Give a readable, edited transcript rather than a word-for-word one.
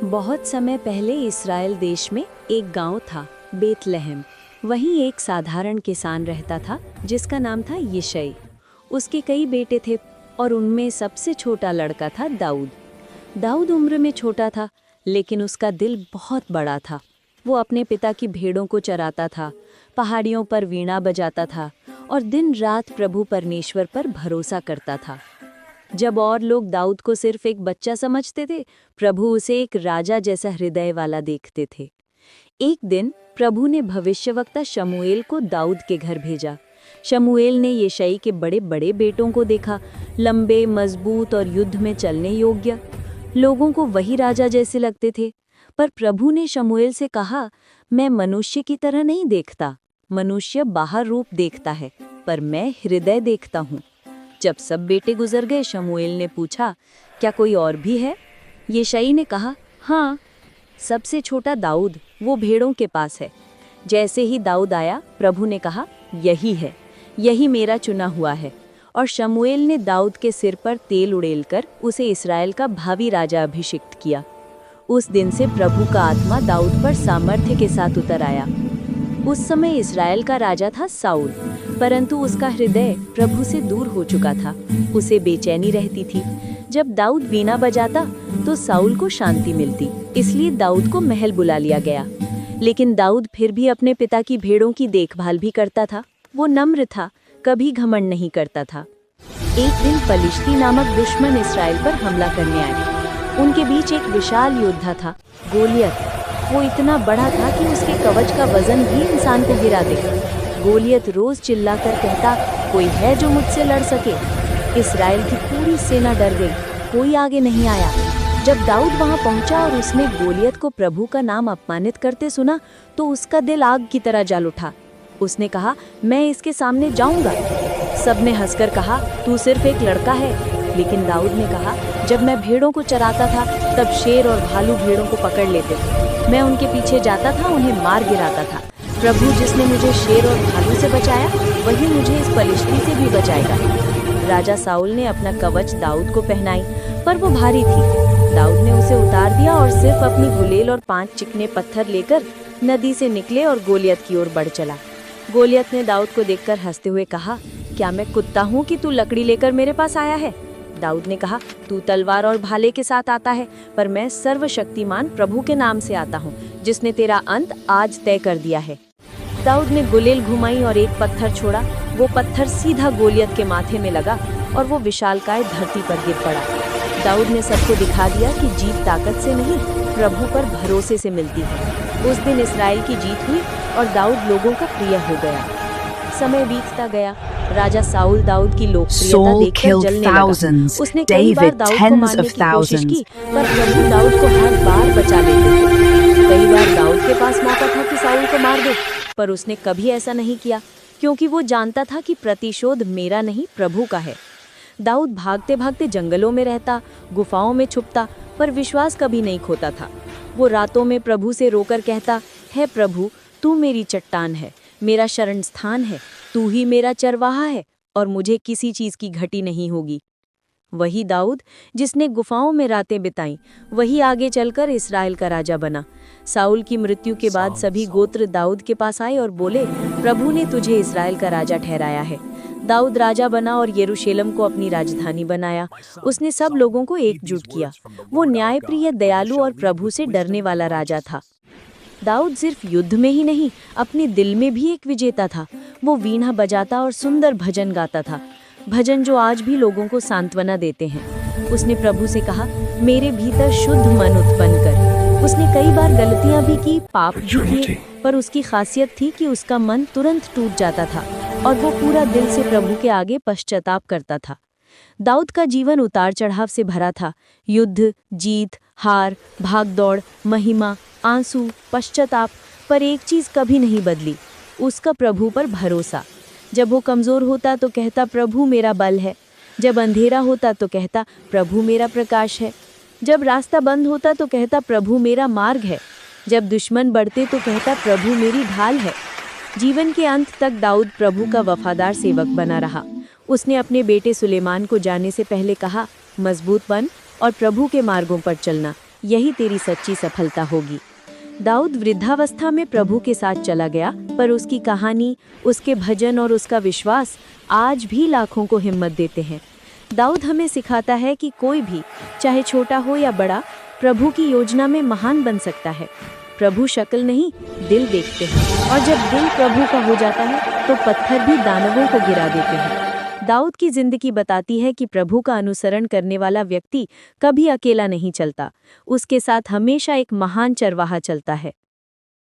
बहुत समय पहले इस्राएल देश में एक गांव था, बेतलहम। वहीं एक साधारण किसान रहता था जिसका नाम था यिशै। उसके कई बेटे थे और उनमें सबसे छोटा लड़का था दाऊद। दाऊद उम्र में छोटा था, लेकिन उसका दिल बहुत बड़ा था। वो अपने पिता की भेड़ों को चराता था, पहाड़ियों पर वीणा बजाता था और दिन रात प्रभु परमेश्वर पर भरोसा करता था। जब और लोग दाऊद को सिर्फ एक बच्चा समझते थे, प्रभु उसे एक राजा जैसा हृदय वाला देखते थे। एक दिन प्रभु ने भविष्यवक्ता शमूएल को दाऊद के घर भेजा। शमूएल ने यिशै के बड़े बड़े बेटों को देखा, लंबे, मजबूत और युद्ध में चलने योग्य। लोगों को वही राजा जैसे लगते थे। पर प्रभु ने शमूएल से कहा, मैं मनुष्य की तरह नहीं देखता। मनुष्य बाहर रूप देखता है, पर मैं हृदय देखता हूँ। जब सब बेटे गुजर गए, शमूएल ने पूछा, क्या कोई और भी है? यिशै ने कहा, हाँ, सबसे छोटा दाऊद, वो भेड़ों के पास है। जैसे ही दाऊद आया, प्रभु ने कहा, यही है, यही मेरा चुना हुआ है। और शमूएल ने दाऊद के सिर पर तेल उड़ेलकर उसे इस्राएल का भावी राजा अभिषिक्त किया। उस दिन से प्रभु का आत्मा दाऊद पर सामर्थ्य के साथ उतर आया। उस समय इस्राएल का राजा था साउल, परंतु उसका हृदय प्रभु से दूर हो चुका था। उसे बेचैनी रहती थी। जब दाऊद वीणा बजाता तो साउल को शांति मिलती, इसलिए दाऊद को महल बुला लिया गया। लेकिन दाऊद फिर भी अपने पिता की भेड़ों की देखभाल भी करता था। वो नम्र था, कभी घमंड नहीं करता था। एक दिन फलिश्ती नामक दुश्मन इस्राएल पर हमला करने आए। उनके बीच एक विशाल योद्धा था, गोलियत। वो इतना बड़ा था कि उसके कवच का वजन भी इंसान को गिरा दे। गोलियत रोज चिल्लाकर कहता, कोई है जो मुझसे लड़ सके? इस्राएल की पूरी सेना डर गई, कोई आगे नहीं आया। जब दाऊद वहां पहुंचा और उसने गोलियत को प्रभु का नाम अपमानित करते सुना, तो उसका दिल आग की तरह जल उठा। उसने कहा, मैं इसके सामने जाऊंगा। सबने हंसकर कहा, तू सिर्फ एक लड़का है। लेकिन दाऊद ने कहा, जब मैं भेड़ों को चराता था, तब शेर और भालू भेड़ों को पकड़ लेते थे। मैं उनके पीछे जाता था, उन्हें मार गिराता था। प्रभु जिसने मुझे शेर और भालू से बचाया, वही मुझे इस फलिश्ती से भी बचाएगा। राजा साउल ने अपना कवच दाऊद को पहनाई, पर वो भारी थी। दाऊद ने उसे उतार दिया और सिर्फ अपनी गुलेल और 5 चिकने पत्थर लेकर नदी से निकले और गोलियत की ओर बढ़ चला। गोलियत ने दाऊद को देखकर हंसते हुए कहा, क्या मैं कुत्ता हूँ कि तू लकड़ी लेकर मेरे पास आया है? दाऊद ने कहा, तू तलवार और भाले के साथ आता है, पर मैं सर्वशक्तिमान प्रभु के नाम से आता हूँ, जिसने तेरा अंत आज तय कर दिया है। दाऊद ने गुलेल घुमाई और एक पत्थर छोड़ा। वो पत्थर सीधा गोलियत के माथे में लगा और वो विशालकाय धरती पर गिर पड़ा। दाऊद ने सबको दिखा दिया कि जीत ताकत से नहीं, प्रभु पर भरोसे से मिलती है। उस दिन इस्राएल की जीत हुई और दाऊद लोगों का प्रिय हो गया। समय बीतता गया। राजा साउल दाऊद की लोकप्रियता देखकर जलने लगा। उसने कई बार दाऊद को मारने की कोशिश की, पर प्रभु दाऊद को हर बार बचा लेते थे। कई बार दाऊद के पास मौका था कि साउल को मार दे, पर उसने कभी ऐसा नहीं किया, क्योंकि वो जानता था कि प्रतिशोध मेरा नहीं, प्रभु का है। दाऊद भागते भागते जंगलों में रहता, गुफाओं में छुपता, पर विश्वास कभी नहीं खोता था। वो रातों में प्रभु से रोकर कहता, है प्रभु, तू मेरी चट्टान है, मेरा शरण स्थान है, तू ही मेरा चरवाहा है और मुझे किसी चीज की घटी नहीं होगी। वही दाऊद जिसने गुफाओं में रातें बिताई, वही आगे चलकर इस्राएल का राजा बना। साउल की मृत्यु के बाद सभी गोत्र दाऊद के पास आए और बोले, प्रभु ने तुझे इस्राएल का राजा ठहराया है। दाऊद राजा बना और यरूशलेम को अपनी राजधानी बनाया। उसने सब लोगों को एकजुट किया। वो न्यायप्रिय, दयालु और प्रभु से डरने वाला राजा था। दाऊद सिर्फ युद्ध में ही नहीं, अपने दिल में भी एक विजेता था। वो वीणा बजाता और सुंदर भजन गाता था, भजन जो आज भी लोगों को सांत्वना देते हैं। उसने प्रभु से कहा, मेरे भीतर शुद्ध मन उत्पन्न कर। उसने कई बार गलतियां भी की, पाप भी किए, पर उसकी खासियत थी कि उसका मन तुरंत टूट जाता था और वो पूरा दिल से प्रभु के आगे पश्चाताप करता था। दाऊद का जीवन उतार चढ़ाव से भरा था। युद्ध, जीत, हार, भागदौड़, महिमा, आंसू, पश्चाताप, पर एक चीज कभी नहीं बदली, उसका प्रभु पर भरोसा। जब वो कमजोर होता तो कहता, प्रभु मेरा बल है। जब अंधेरा होता तो कहता, प्रभु मेरा प्रकाश है। जब रास्ता बंद होता तो कहता, प्रभु मेरा मार्ग है। जब दुश्मन बढ़ते तो कहता, प्रभु मेरी ढाल है। जीवन के अंत तक दाऊद प्रभु का वफादार सेवक बना रहा। उसने अपने बेटे सुलेमान को जाने से पहले कहा, मजबूत बन और प्रभु के मार्गों पर चलना, यही तेरी सच्ची सफलता होगी। दाऊद वृद्धावस्था में प्रभु के साथ चला गया, पर उसकी कहानी, उसके भजन और उसका विश्वास आज भी लाखों को हिम्मत देते हैं। दाऊद हमें सिखाता है कि कोई भी, चाहे छोटा हो या बड़ा, प्रभु की योजना में महान बन सकता है। प्रभु शक्ल नहीं, दिल देखते हैं, और जब दिल प्रभु का हो जाता है तो पत्थर भी दानवों को गिरा देते हैं। दाऊद की जिंदगी बताती है कि प्रभु का अनुसरण करने वाला व्यक्ति कभी अकेला नहीं चलता, उसके साथ हमेशा एक महान चरवाहा चलता है।